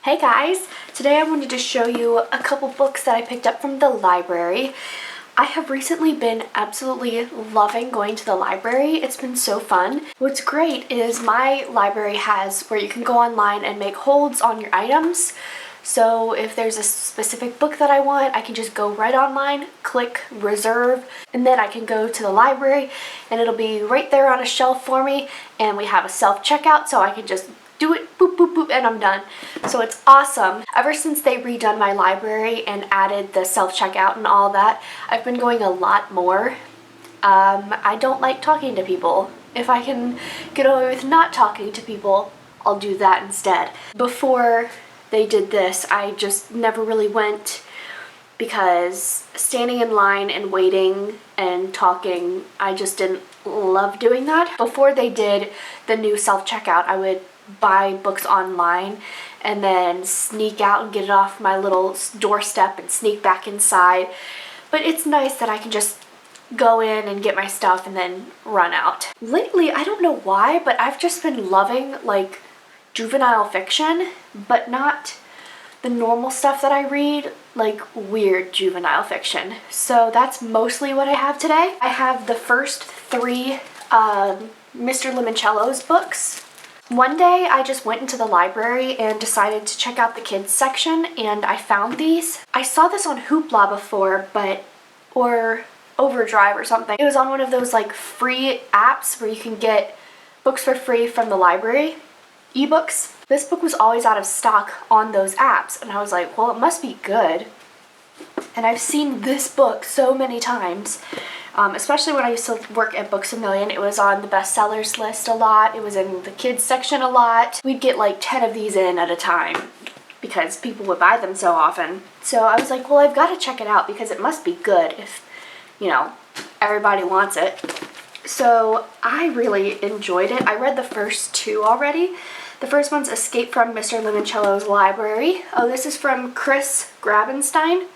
Hey guys! Today I wanted to show you a couple books that I picked up from the library. I have recently been absolutely loving going to the library. It's been so fun. What's great is my library has where you can go online and make holds on your items. So if there's a specific book that I want, I can just go right online, click reserve, and then I can go to the library and it'll be right there on a shelf for me, and we have a self-checkout so I can just do it, boop, boop, boop, and I'm done. So it's awesome. Ever since they redone my library and added the self-checkout and all that, I've been going a lot more. I don't like talking to people. If I can get away with not talking to people, I'll do that instead. Before they did this, I just never really went because standing in line and waiting and talking, I just didn't love doing that. Before they did the new self-checkout, I would buy books online and then sneak out and get it off my little doorstep and sneak back inside. But it's nice that I can just go in and get my stuff and then run out. Lately, I don't know why, but I've just been loving like juvenile fiction, but not the normal stuff that I read, like weird juvenile fiction. So that's mostly what I have today. I have the first three Mr. Limoncello's books. One day I just went into the library and decided to check out the kids section, and I found these. I saw this on Hoopla before, or Overdrive or something. It was on one of those like free apps where you can get books for free from the library, ebooks. This book was always out of stock on those apps, and I was like, well, it must be good. And I've seen this book so many times. Especially when I used to work at Books A Million. It was on the bestsellers list a lot. It was in the kids section a lot. We'd get like 10 of these in at a time because people would buy them so often. So I was like, well, I've got to check it out because it must be good if, you know, everybody wants it. So I really enjoyed it. I read the first two already. The first one's Escape from Mr. Limoncello's Library. Oh, this is from Chris Grabenstein.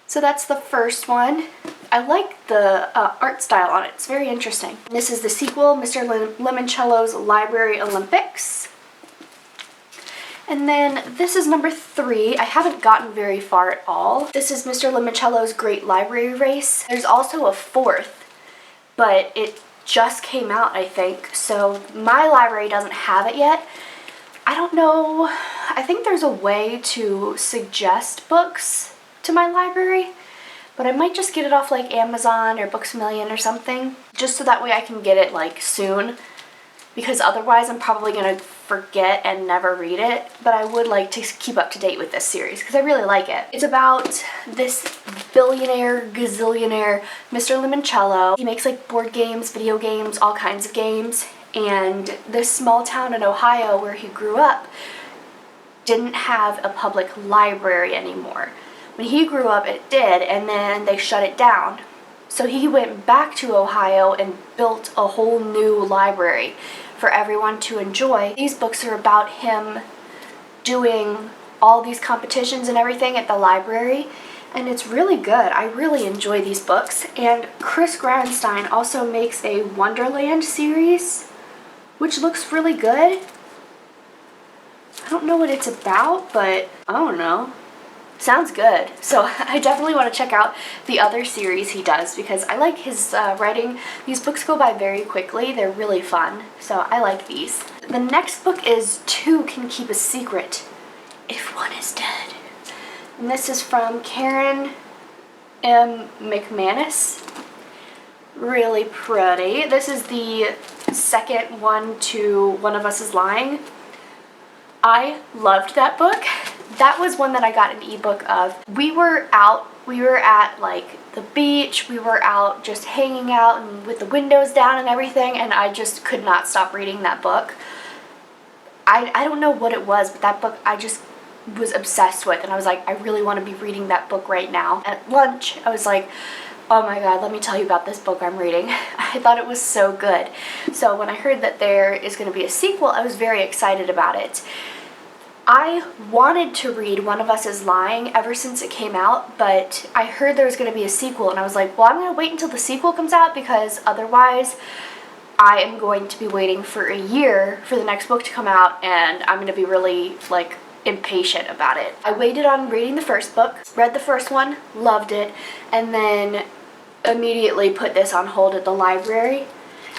So that's the first one. I like the art style on it. It's very interesting. This is the sequel, Mr. Limoncello's Library Olympics. And then this is number 3. I haven't gotten very far at all. This is Mr. Limoncello's Great Library Race. There's also a 4th, but it just came out, I think. So my library doesn't have it yet. I don't know. I think there's a way to suggest books to my library, but I might just get it off like Amazon or Books A Million or something, just so that way I can get it like soon, because otherwise I'm probably gonna forget and never read it. But I would like to keep up to date with this series because I really like it. It's about this billionaire, gazillionaire, Mr. Limoncello. He makes like board games, video games, all kinds of games, and this small town in Ohio where he grew up didn't have a public library anymore. When he grew up, it did, and then they shut it down. So he went back to Ohio and built a whole new library for everyone to enjoy. These books are about him doing all these competitions and everything at the library, and it's really good. I really enjoy these books. And Chris Grabenstein also makes a Wonderland series, which looks really good. I don't know what it's about, but I don't know. Sounds good. So I definitely want to check out the other series he does because I like his writing. These books go by very quickly. They're really fun. So I like these. The next book is Two Can Keep a Secret If One is Dead. And this is from Karen M. McManus. Really pretty. This is the second one to One of Us is Lying. I loved that book. That was one that I got an ebook of. We were at like the beach, we were out just hanging out and with the windows down and everything, and I just could not stop reading that book. I don't know what it was, but that book I just was obsessed with, and I was like, I really want to be reading that book right now. At lunch, I was like, oh my god, let me tell you about this book I'm reading. I thought it was so good. So when I heard that there is going to be a sequel, I was very excited about it. I wanted to read One of Us is Lying ever since it came out, but I heard there was going to be a sequel, and I was like, well, I'm going to wait until the sequel comes out because otherwise I am going to be waiting for a year for the next book to come out, and I'm going to be really, like, impatient about it. I waited on reading the first book, read the first one, loved it, and then immediately put this on hold at the library.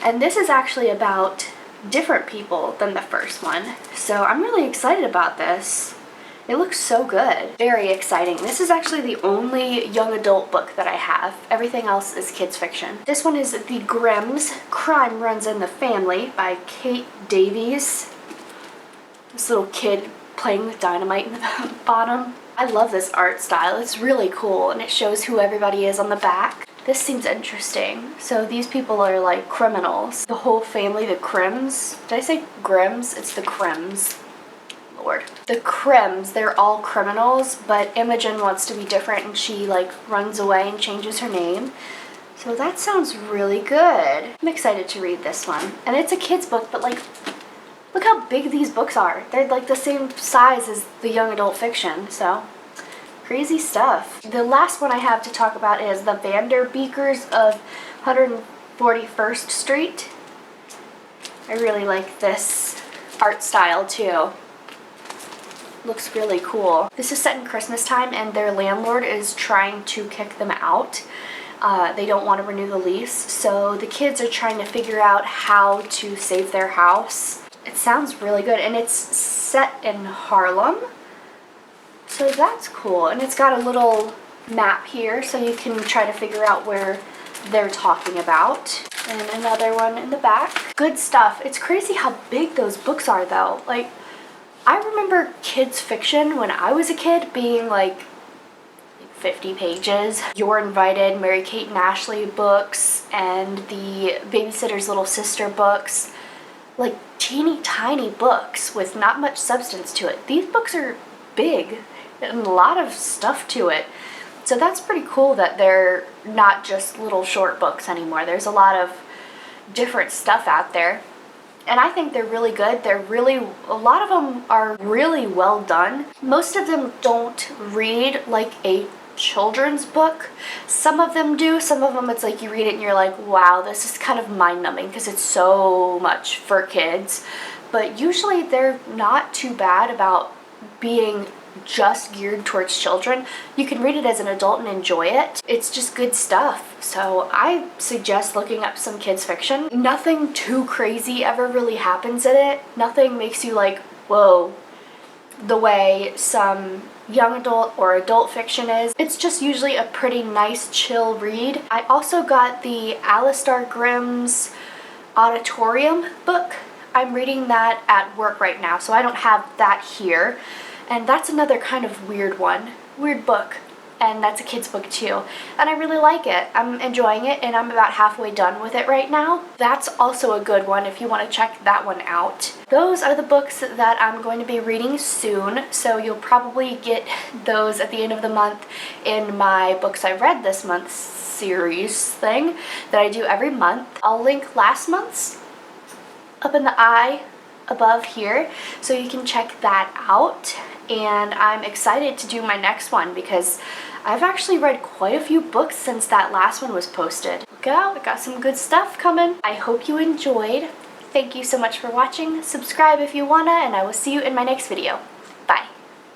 And this is actually about different people than the first one. So I'm really excited about this. It looks so good. Very exciting. This is actually the only young adult book that I have. Everything else is kids fiction. This one is The Grimms, Crime Runs in the Family by Kate Davies. This little kid playing with dynamite in the bottom. I love this art style. It's really cool, and it shows who everybody is on the back. This seems interesting. So these people are like criminals. The whole family, the Crims. Did I say Grimms? It's the Crims. Lord. The Crims, they're all criminals, but Imogen wants to be different and she like runs away and changes her name. So that sounds really good. I'm excited to read this one. And it's a kid's book, but like, look how big these books are. They're like the same size as the young adult fiction, so crazy stuff. The last one I have to talk about is The Vanderbeekers of 141st Street. I really like this art style too. Looks really cool. This is set in Christmas time and their landlord is trying to kick them out. They don't want to renew the lease, so the kids are trying to figure out how to save their house. It sounds really good, and it's set in Harlem, so that's cool. And it's got a little map here so you can try to figure out where they're talking about. And another one in the back. Good stuff. It's crazy how big those books are though. Like, I remember kids fiction when I was a kid being like 50 pages. You're Invited, Mary-Kate and Ashley books, and the Babysitter's Little Sister books. Like teeny tiny books with not much substance to it. These books are big and a lot of stuff to it. So that's pretty cool that they're not just little short books anymore. There's a lot of different stuff out there. And I think they're really good. A lot of them are really well done. Most of them don't read like a children's book. Some of them do. Some of them it's like you read it and you're like, wow, this is kind of mind-numbing because it's so much for kids. But usually they're not too bad about being just geared towards children. You can read it as an adult and enjoy it. It's just good stuff. So I suggest looking up some kids fiction. Nothing too crazy ever really happens in it. Nothing makes you like, whoa, the way some young adult or adult fiction is. It's just usually a pretty nice chill read. I also got the Alistair Grimm's Auditorium book. I'm reading that at work right now, so I don't have that here. And that's another kind of weird one. Weird book. And that's a kid's book too. And I really like it. I'm enjoying it and I'm about halfway done with it right now. That's also a good one if you want to check that one out. Those are the books that I'm going to be reading soon. So you'll probably get those at the end of the month in my Books I Read This Month series thing that I do every month. I'll link last month's up in the eye above here so you can check that out. And I'm excited to do my next one because I've actually read quite a few books since that last one was posted. Look out, I got some good stuff coming. I hope you enjoyed. Thank you so much for watching. Subscribe if you wanna, and I will see you in my next video.